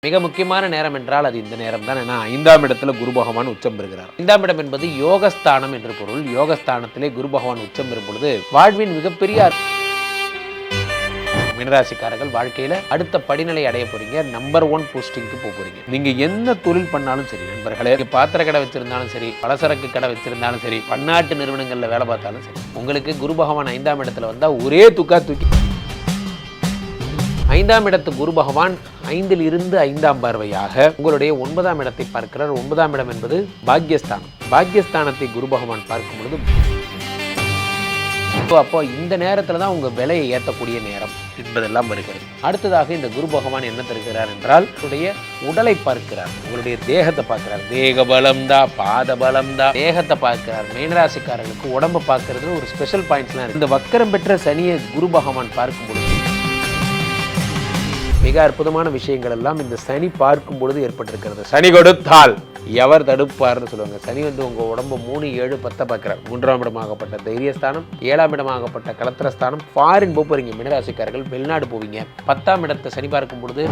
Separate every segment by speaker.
Speaker 1: மிக முக்கியமான நேரம் என்றால் அது இந்த நேரம் தான். ஏன்னா 5ஆம் இடத்துல குரு பகவான் உச்சம் பெறுகிறார். 5ஆம் இடம் என்பது யோகஸ்தானம் என்று பொருள். யோகஸ்தானத்திலே குரு பகவான் உச்சம் பெறும் பொழுது வாழ்வின் மிகப்பெரிய மீனராசிக்காரர்கள் வாழ்க்கையில அடுத்த படிநிலை அடைய போறீங்க. நம்பர் 1 போஸ்டிங்க்கு போக போறீங்க. நீங்க என்ன தொழில் பண்ணாலும் சரி நண்பர்களே, பாத்திர கடை வச்சிருந்தாலும் சரி, பலசரக்கு கடை வச்சிருந்தாலும் சரி, பன்னாட்டு நிறுவனங்கள்ல வேலை பார்த்தாலும் சரி, உங்களுக்கு குரு பகவான் 5ஆம் இடத்துல வந்தா ஒரே தூக்கி 5ஆம் இடத்து குரு பகவான் 5ல் இருந்து 5ஆம் பார்வையாக உங்களுடைய 9ஆம் இடத்தை பார்க்கிறார். 9ஆம் இடம் என்பது பாக்யஸ்தானம். பாக்யஸ்தானத்தை குரு பகவான் பார்க்கும் பொழுது அப்போ இந்த நேரத்தில் தான் உங்க விலையை ஏற்றக்கூடிய நேரம் என்பதெல்லாம் வருகிறது. அடுத்ததாக இந்த குரு பகவான் என்ன தருகிறார் என்றால் உங்களுடைய உடலை பார்க்கிறார், உங்களுடைய தேகத்தை பார்க்கிறார். தேக பலம்தா, பாத பலம்தா, தேகத்தை பார்க்கிறார். மீனராசிக்காரர்களுக்கு உடம்பை பார்க்கறது ஒரு ஸ்பெஷல் பாயிண்ட்ஸ்லாம் இருக்கு. இந்த வக்கரம் பெற்ற சனியை குரு பகவான் பார்க்கும் பொழுது மிக அற்புதமான விஷயங்கள் எல்லாம் இந்த சனி பார்க்கும் பொழுது ஏற்பட்டிருக்கிறது. சனி கொடுத்தால் எவர் தடுப்பார்னு சொல்லுவாங்க. சனி உங்க உடம்பு 3, 7, 10 பார்க்கிறார். 3ஆம் இடமாகப்பட்ட தைரியஸ்தானம், 7ஆம் இடமாகப்பட்ட கலத்திரஸ்தானம். ஃபாரின் போறீங்க மீனராசிக்காரர்கள், வெளிநாடு போவீங்க. 10ஆம் இடத்தை சனி பார்க்கும் பொழுது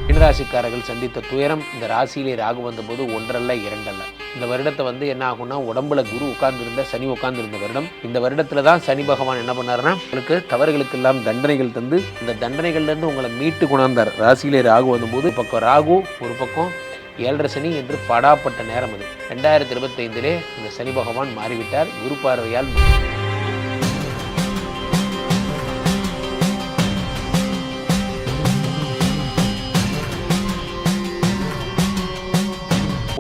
Speaker 1: மீனராசிக்காரர்கள் சந்தித்த துயரம். இந்த ராசியிலே ராகு வந்தபோது 1 அல்ல 2 அல்ல. இந்த வருடத்தை என்ன ஆகும்னா, உடம்புல குரு உட்கார்ந்திருந்த சனி உட்கார்ந்திருந்த வருடம். இந்த வருடத்துல தான் சனி பகவான் என்ன பண்ணாருன்னா, உங்களுக்கு தவறுகளுக்கு எல்லாம் தண்டனைகள் தந்து இந்த தண்டனைகள்ல இருந்து உங்களை மீட்டு கொண்டாந்தார். ராசியிலே ராகு வந்தபோது பக்கம் ராகு, ஒரு பக்கம் 7.5 சனி என்று படாப்பட்ட நேரம் அது. 2025 இந்த சனி பகவான் மாறிவிட்டார். குரு பார்வையால்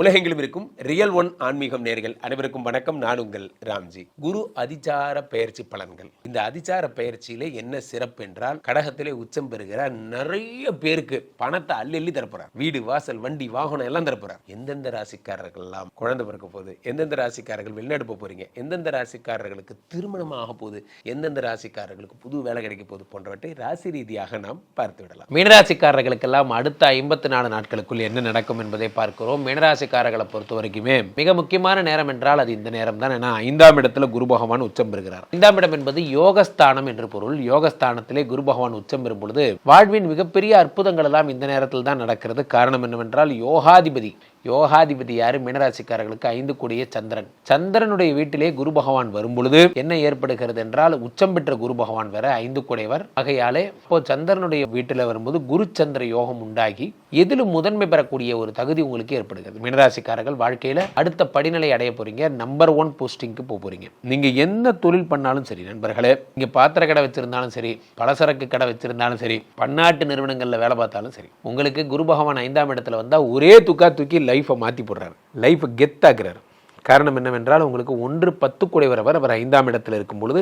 Speaker 1: உலகெங்கிலும் இருக்கும் ரியல் ஒன் ஆன்மீகம் நேயர்கள் அனைவருக்கும் வணக்கம். நான் உங்கள் ராம்ஜி. குரு அதிசார பெயர்ச்சி பலன்கள். இந்த அதிசார பெயர்ச்சியிலே என்ன சிறப்பு என்றால், கடகத்திலே உச்சம் பெறுகிற நிறைய பேருக்கு பணத்தை அள்ளி தரப்போறார். வீடு, வாசல், வண்டி, வாகனம் எல்லாம் தரப்போறார். எந்தெந்த ராசிக்காரர்கள் எல்லாம் குழந்தை பிறக்க போகுது, எந்தெந்த ராசிக்காரர்கள் வெளிநாடு போறீங்க, எந்தெந்த ராசிக்காரர்களுக்கு திருமணம் ஆக போகுது, எந்தெந்த ராசிக்காரர்களுக்கு புது வேலை கிடைக்க போகுது போன்றவற்றை ராசி ரீதியாக நாம் பார்த்து விடலாம். மீனராசிக்காரர்களுக்கெல்லாம் அடுத்த 54 நாட்களுக்குள் என்ன நடக்கும் என்பதை பார்க்கிறோம். மீனராசி காரர்களை பொறுத்த வரைக்குமே மிக முக்கியமான நேரம் என்றால் அது இந்த நேரம் தான். ஏன்னா 5ஆம் இடத்துல குரு பகவான் உச்சம் பெறுகிறார். 5ஆம் இடம் என்பது யோகஸ்தானம் என்று பொருள். யோகஸ்தானத்திலே குரு பகவான் உச்சம் பெறும் பொழுது வாழ்வின் மிகப்பெரிய அற்புதங்கள் எல்லாம் இந்த நேரத்தில் தான் நடக்கிறது. காரணம் என்னவென்றால், யோகாதிபதி யாரு? மீனராசிக்காரர்களுக்கு 5 கூடிய சந்திரன். சந்திரனுடைய வீட்டிலே குரு பகவான் வரும் பொழுது என்ன ஏற்படுகிறது என்றால், உச்சம் பெற்ற குரு பகவான் வேற 5 கூடையவர். ஆகையாலே இப்போ சந்திரனுடைய வீட்டில் வரும்போது குரு சந்திர யோகம் உண்டாகி எதிலும் முதன்மை பெறக்கூடிய ஒரு தகுதி உங்களுக்கு ஏற்படுகிறது. மீனராசிக்காரர்கள் வாழ்க்கையில அடுத்த படிநிலை அடைய போறீங்க. நம்பர் 1 போஸ்டிங்க்கு போறீங்க. நீங்க என்ன தொழில் பண்ணாலும் சரி நண்பர்களே, நீங்க பாத்திர கடை வச்சிருந்தாலும் சரி, பலசரக்கு கடை வச்சிருந்தாலும் சரி, பன்னாட்டு நிறுவனங்கள்ல வேலை பார்த்தாலும் சரி, உங்களுக்கு குரு பகவான் 5ஆம் இடத்துல வந்தா ஒரே தூக்கி லைஃபை மாற்றி போடுறாரு, லைஃபை கெத்தாக்குறாரு. காரணம் என்னவென்றால், உங்களுக்கு 1, 10 கூடையவர் அவர் 5ஆம் இடத்தில் இருக்கும் பொழுது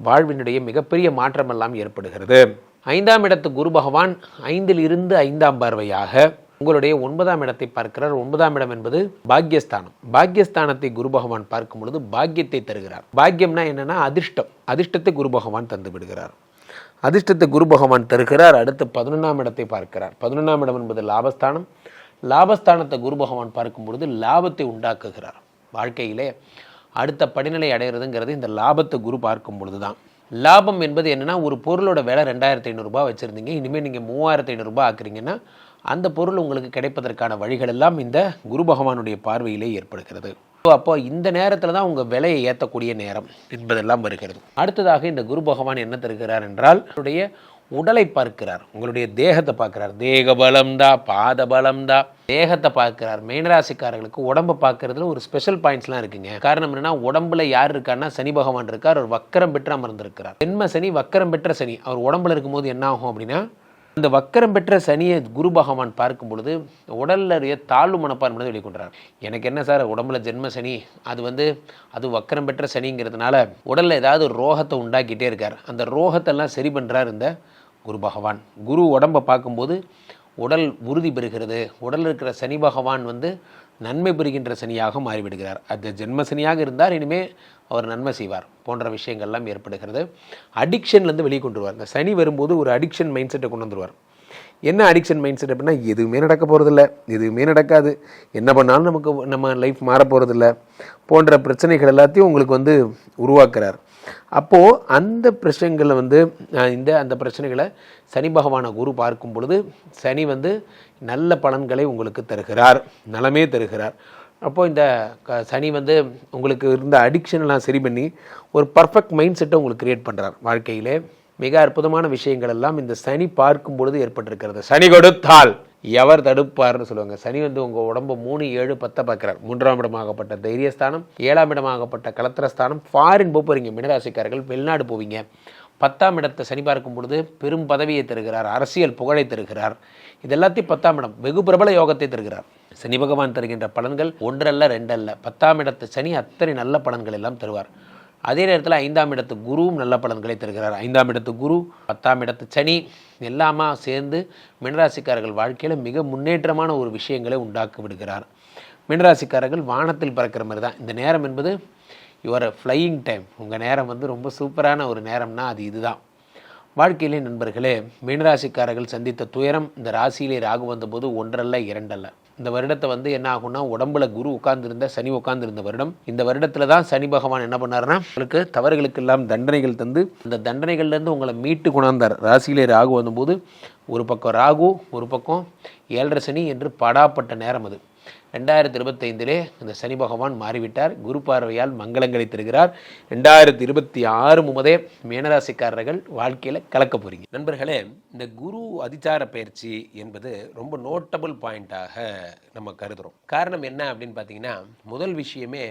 Speaker 1: வாழ்வினுடைய மிகப்பெரிய மாற்றம் எல்லாம் ஏற்படுகிறது. 5ஆம் இடத்து குரு பகவான் 5ல் இருந்து 5ஆம் பார்வையாக உங்களுடைய 9ஆம் இடத்தை பார்க்கிறார். 9ஆம் இடம் என்பது பாக்யஸ்தானம். பாக்யஸ்தானத்தை குரு பகவான் பார்க்கும் பொழுது பாக்கியத்தை தருகிறார். பாக்கியம்னா என்னன்னா அதிர்ஷ்டம். அதிர்ஷ்டத்தை குரு பகவான் தந்து விடுகிறார். அதிர்ஷ்டத்தை குரு பகவான் தருகிறார். அடுத்து 11ஆம் இடத்தை பார்க்கிறார். 11ஆம் இடம் என்பது லாபஸ்தானம். லாபஸ்தானத்தை குரு பகவான் பார்க்கும் பொழுது லாபத்தை உண்டாக்குகிறார். வாழ்க்கையிலே அடுத்த படிநிலை அடைகிறதுங்கிறது இந்த லாபத்தை குரு பார்க்கும் பொழுது தான். லாபம் என்பது என்னன்னா, ஒரு பொருளோட விலை 2500 ரூபாய் வச்சுருந்தீங்க, இனிமேல் நீங்கள் 3500 ரூபாய் ஆக்குறீங்கன்னா அந்த பொருள் உங்களுக்கு கிடைப்பதற்கான வழிகள் எல்லாம் இந்த குரு பகவானுடைய பார்வையிலே ஏற்படுகிறது. அப்போ இந்த நேரத்தில் தான் உங்கள் விலையை ஏற்றக்கூடிய நேரம் என்பதெல்லாம் வருகிறது. அடுத்ததாக இந்த குரு பகவான் என்ன தருகிறார் என்றால், உங்களுடைய உடலை பார்க்கிறார், உங்களுடைய தேகத்தை பார்க்கிறார். தேக பலம்தா, பாத பலம்தா, தேகத்தை பார்க்கிறார். மீனராசிக்காரர்களுக்கு உடம்பை பார்க்கறதுல ஒரு ஸ்பெஷல் பாயிண்ட்ஸ்லாம் இருக்குங்க. காரணம் என்னன்னா, உடம்புல யார் இருக்காருன்னா சனி பகவான் இருக்கார். அவர் வக்கரம் பெற்று அமர்ந்திருக்கிறார். ஜென்ம சனி, வக்கரம் பெற்ற சனி. அவர் உடம்புல இருக்கும்போது என்ன ஆகும் அப்படின்னா, இந்த வக்கரம் பெற்ற சனியை குரு பகவான் பார்க்கும் பொழுது உடல்ல தாழ்வு மனப்பான்மை வெளிக்கொண்டார். எனக்கு என்ன சார், உடம்புல ஜென்ம சனி, அது வக்கரம் பெற்ற சனிங்கிறதுனால உடல்ல ஏதாவது ரோகத்தை உண்டாக்கிட்டே இருக்கார். அந்த ரோகத்தெல்லாம் சரி பண்றார் இந்த குரு பகவான். குரு உடம்பை பார்க்கும்போது உடல் உறுதி பெறுகிறது. உடல் இருக்கிற சனி பகவான் நன்மை பெறுகின்ற சனியாக மாறிவிடுகிறார். அது ஜென்ம சனியாக இருந்தால் இனிமேல் அவர் நன்மை செய்வார் போன்ற விஷயங்கள்லாம் ஏற்படுகிறது. அடிக்ஷன்லேருந்து வெளியே கொண்டு வருவார். இந்த சனி வரும்போது ஒரு அடிக்ஷன் மைண்ட் செட்டை கொண்டு வந்துடுவார். என்ன அடிக்ஷன் மைண்ட் செட் அப்படின்னா, எதுவுமே நடக்க போகிறதில்ல, எதுவுமே நடக்காது, என்ன பண்ணாலும் நம்ம லைஃப் மாற போகிறதில்ல போன்ற பிரச்சனைகள் எல்லாத்தையும் உங்களுக்கு உருவாக்குறார். அப்போது அந்த பிரச்சனைகளை வந்து அந்த பிரச்சனைகளை சனி பகவானை குரு பார்க்கும் பொழுது சனி வந்து நல்ல பலன்களை உங்களுக்கு தருகிறார், நலமே தருகிறார். அப்போது இந்த சனி வந்து உங்களுக்கு இருந்த அடிக்ஷன்லாம் சரி பண்ணி ஒரு பர்ஃபெக்ட் மைண்ட் செட்டை உங்களுக்கு க்ரியேட் பண்ணுறார். வாழ்க்கையிலே மிக அற்புதமான விஷயங்கள் எல்லாம் இந்த சனி பார்க்கும் பொழுது ஏற்பட்டிருக்கிறது. சனி கொடுத்தால் எவர் தடுப்பார்னு சொல்லுவாங்க. சனி வந்து உங்கள் உடம்பு 3, 7, 10 பார்க்குறார். 3ஆம் இடமாகப்பட்ட தைரியஸ்தானம், 7ஆம் இடமாகப்பட்ட கலத்திரஸ்தானம். ஃபாரின் போகிறீங்க, மினராசிக்காரர்கள் வெளிநாடு போவீங்க. 10ஆம் இடத்தை சனி பார்க்கும் பொழுது பெரும் பதவியை தருகிறார், அரசியல் புகழை தருகிறார். இது எல்லாத்தையும் 10ஆம் இடம் வெகு பிரபல யோகத்தை தருகிறார். சனி பகவான் தருகின்ற பலன்கள் 1 அல்ல 2 அல்ல. 10ஆம் இடத்து சனி அத்தனை நல்ல பலன்கள் எல்லாம் தருவார். அதே நேரத்தில் 5ஆம் இடத்து குருவும் நல்ல பலன்களை தருகிறார். 5ஆம் இடத்து குரு, 10ஆம் இடத்து சனி எல்லாமா சேர்ந்து மீனராசிக்காரர்கள் வாழ்க்கையில் மிக முன்னேற்றமான ஒரு விஷயங்களை உண்டாக்கி விடுகிறார். மீனராசிக்காரர்கள் வானத்தில் பறக்கிற மாதிரி தான் இந்த நேரம் என்பது யுவர் ஃப்ளையிங் டைம். உங்கள் நேரம் வந்து ரொம்ப சூப்பரான ஒரு நேரம்னா அது இதுதான். வாழ்க்கையிலே நண்பர்களே, மீனராசிக்காரர்கள் சந்தித்த துயரம் இந்த ராசியிலே ராகு வந்தபோது 1 அல்ல 2 அல்ல. இந்த வருடத்தை வந்து என்ன ஆகும்னா, உடம்புல குரு உட்கார்ந்துருந்த சனி உட்கார்ந்துருந்த வருடம். இந்த வருடத்துல தான் சனி பகவான் என்ன பண்ணாருன்னா, உங்களுக்கு தவறுகளுக்கு எல்லாம் தண்டனைகள் தந்து அந்த தண்டனைகள்லேருந்து உங்களை மீட்டு கொண்டாந்தார். ராசியிலே ராகு வந்தபோது ஒரு பக்கம் ராகு, ஒரு பக்கம் 7.5 சனி என்று படாப்பட்ட நேரம் அது. 2025 இந்த சனி பகவான் மாறிவிட்டார். குரு பார்வையால் மங்களங்களை தருகிறார். 2026 முதே மீனராசிக்காரர்கள் வாழ்க்கையில் கலக்க போறீங்க. நண்பர்களே, இந்த குரு அதிசார பயிற்சி என்பது ரொம்ப நோட்டபிள் பாயிண்டாக நம்ம கருதுகிறோம். காரணம் என்ன அப்படின்னு பார்த்தீங்கன்னா, முதல் விஷயமே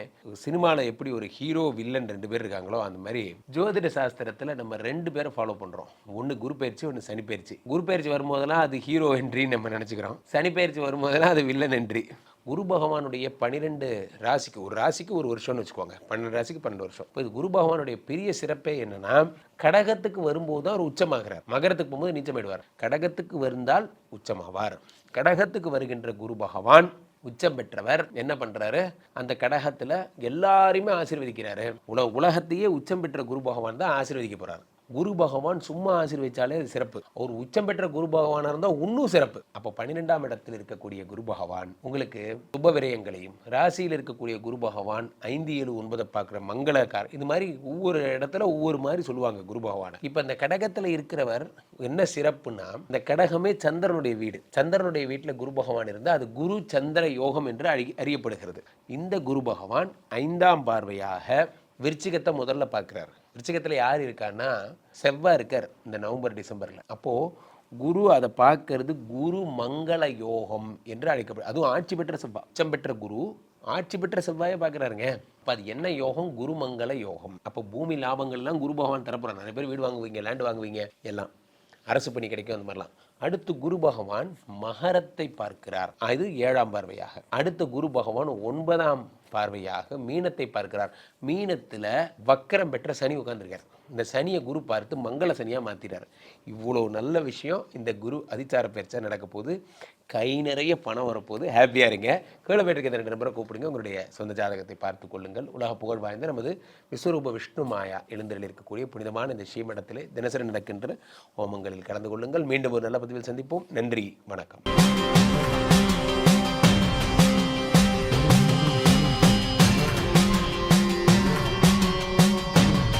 Speaker 1: சினிமாவில் எப்படி ஒரு ஹீரோ வில்லன் 2 பேர் இருக்காங்களோ அந்த மாதிரி ஜோதிட சாஸ்திரத்தில் நம்ம 2 பேரை ஃபாலோ பண்ணுறோம். ஒன்று குரு பயிற்சி, ஒன்று சனி பயிற்சி. குரு பயிற்சி வரும்போதெல்லாம் அது ஹீரோ என்ட்ரி நம்ம நினச்சிக்கிறோம். சனி பயிற்சி வரும்போதெல்லாம் அது வில்லன் என்ட்ரி. குரு பகவானுடைய 12 ராசிக்கு, ஒரு ராசிக்கு ஒரு வருஷம்னு வச்சுக்கோங்க, 12 ராசிக்கு 12 வருஷம். இப்போ இது குரு பகவானுடைய பெரிய சிறப்பே என்னன்னா, கடகத்துக்கு வரும்போது தான் அவர் உச்சமாகிறார். மகரத்துக்கு போகும்போது நீச்சமாயிடுவார். கடகத்துக்கு வருந்தால் உச்சமாவார். கடகத்துக்கு வருகின்ற குரு பகவான் உச்சம் பெற்றவர் என்ன பண்றாரு, அந்த கடகத்துல எல்லாரையுமே ஆசீர்வதிக்கிறாரு. உலகத்தையே உச்சம் பெற்ற குரு பகவான் தான் ஆசீர்வதிக்க போறாரு. குரு பகவான் சும்மா ஆசீர்வதிச்சாலே அது சிறப்பு. ஒரு உச்சம் பெற்ற குரு பகவானா இருந்தால் இன்னும் சிறப்பு. அப்போ 12ஆம் இடத்தில் இருக்கக்கூடிய குரு பகவான் உங்களுக்கு சுப விரயங்களையும், ராசியில் இருக்கக்கூடிய குரு பகவான் 5, 7, 9 பார்க்குற மங்களக்கார், இது மாதிரி ஒவ்வொரு இடத்துல ஒவ்வொரு மாதிரி சொல்லுவாங்க குரு பகவான். இப்போ இந்த கடகத்தில் இருக்கிறவர் என்ன சிறப்புனா, இந்த கடகமே சந்திரனுடைய வீடு. சந்திரனுடைய வீட்டில் குரு பகவான் இருந்தால் அது குரு சந்திர யோகம் என்று அறியப்படுகிறது. இந்த குரு பகவான் 5ஆம் பார்வையாக விருச்சிகத்தை முதல்ல பார்க்குறாரு. விருச்சிகத்தில் யார் இருக்கான்னா, செவ்வாய் இருக்கார் இந்த நவம்பர் டிசம்பரில். அப்போது குரு அதை பார்க்கறது குரு மங்கள யோகம் என்று அழைக்கப்படும். அதுவும் ஆட்சி பெற்ற செவ்வாய், உச்சம் பெற்ற குரு ஆட்சி பெற்ற செவ்வாயை பார்க்குறாருங்க. இப்போ அது என்ன யோகம்? குரு மங்கள யோகம். அப்போ பூமி லாபங்கள்லாம் குரு பகவான் தரப்புறாங்க. நிறைய பேர் வீடு வாங்குவீங்க, லேண்டு வாங்குவீங்க, எல்லாம் அரசு பணி கிடைக்கும், அந்த மாதிரிலாம். அடுத்து குரு பகவான் மகரத்தை பார்க்கிறார், இது 7ஆம் பார்வையாக. அடுத்த குரு பகவான் 9ஆம் பார்வையாக மீனத்தை பார்க்கிறார். மீனத்தில் வக்கரம் பெற்ற சனி உட்கார்ந்துருக்கார். இந்த சனியை குரு பார்த்து மங்கள சனியாக மாற்றிட்டார். இவ்வளோ நல்ல விஷயம் இந்த குரு அதிசார பயிற்சியாக நடக்க போது. கை நிறைய பணம் வரப்போகுது. ஹாப்பியாக இருங்க. கீழே போயிட்டு 2 நம்பரை கூப்பிடுங்க. உங்களுடைய சொந்த ஜாதகத்தை பார்த்து கொள்ளுங்கள். உலக புகழ் வாய்ந்த நமது விஸ்வரூப விஷ்ணு மாயா எழுந்தரில் இருக்கக்கூடிய புனிதமான இந்த ஸ்ரீமடத்திலே தினசரி நடக்கின்ற ஹோமங்களில் கலந்து கொள்ளுங்கள். மீண்டும் ஒரு நல்ல பதிவில் சந்திப்போம். நன்றி, வணக்கம்.